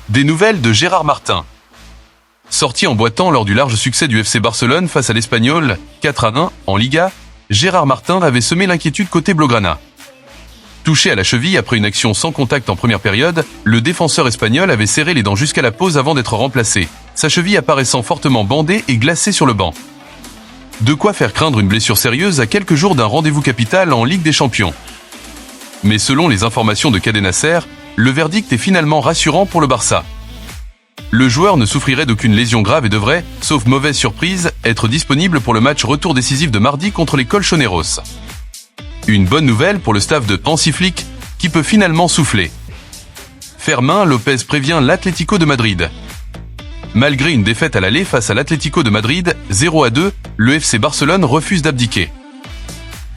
Des nouvelles de Gérard Martin. Sorti en boitant lors du large succès du FC Barcelone face à l'Espagnol, 4-1 en Liga, Gérard Martin avait semé l'inquiétude côté Blaugrana. Touché à la cheville après une action sans contact en première période, le défenseur espagnol avait serré les dents jusqu'à la pause avant d'être remplacé, sa cheville apparaissant fortement bandée et glacée sur le banc. De quoi faire craindre une blessure sérieuse à quelques jours d'un rendez-vous capital en Ligue des Champions. Mais selon les informations de Cadena Ser, le verdict est finalement rassurant pour le Barça. Le joueur ne souffrirait d'aucune lésion grave et devrait, sauf mauvaise surprise, être disponible pour le match retour décisif de mardi contre les Colchoneros. Une bonne nouvelle pour le staff de Hansi Flick, qui peut finalement souffler. Fermin Lopez prévient l'Atlético de Madrid. Malgré une défaite à l'aller face à l'Atlético de Madrid, 0-2, le FC Barcelone refuse d'abdiquer.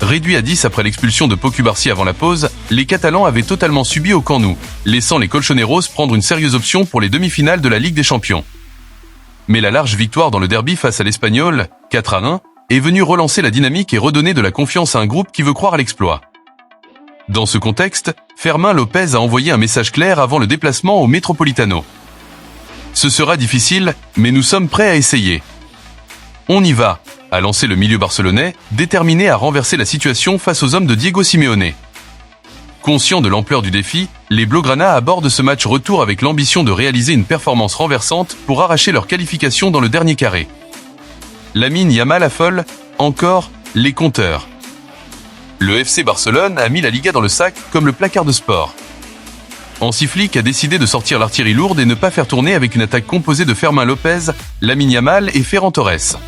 Réduit à 10 après l'expulsion de Pau Cubarsí avant la pause, les Catalans avaient totalement subi au Camp Nou, laissant les Colchoneros prendre une sérieuse option pour les demi-finales de la Ligue des Champions. Mais la large victoire dans le derby face à l'Espagnol, 4-1, est venue relancer la dynamique et redonner de la confiance à un groupe qui veut croire à l'exploit. Dans ce contexte, Fermin Lopez a envoyé un message clair avant le déplacement au Metropolitano. Ce sera difficile, mais nous sommes prêts à essayer. On y va, a lancé le milieu barcelonais, déterminé à renverser la situation face aux hommes de Diego Simeone. Conscient de l'ampleur du défi, les Blaugrana abordent ce match retour avec l'ambition de réaliser une performance renversante pour arracher leur qualification dans le dernier carré. Lamine Yamal affole, encore, les compteurs. Le FC Barcelone a mis la Liga dans le sac comme le placard de sport. Hansi Flick a décidé de sortir l'artillerie lourde et ne pas faire tourner avec une attaque composée de Fermin Lopez, Lamine Yamal et Ferran Torres.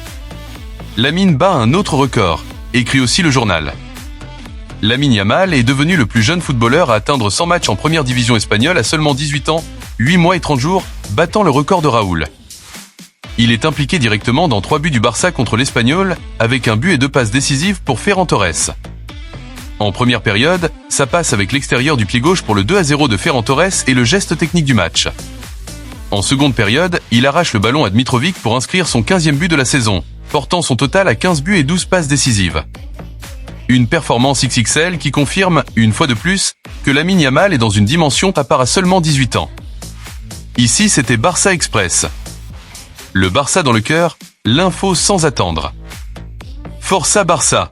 Lamine bat un autre record, écrit aussi le journal. Lamine Yamal est devenu le plus jeune footballeur à atteindre 100 matchs en première division espagnole à seulement 18 ans, 8 mois et 30 jours, battant le record de Raoul. Il est impliqué directement dans 3 buts du Barça contre l'Espagnol, avec un but et 2 passes décisives pour Ferran Torres. En première période, ça passe avec l'extérieur du pied gauche pour le 2-0 de Ferran Torres et le geste technique du match. En seconde période, il arrache le ballon à Dmitrovic pour inscrire son 15e but de la saison, portant son total à 15 buts et 12 passes décisives. Une performance XXL qui confirme, une fois de plus, que Lamine Yamal est dans une dimension à part à seulement 18 ans. Ici, c'était Barça Express. Le Barça dans le cœur, l'info sans attendre. Força Barça!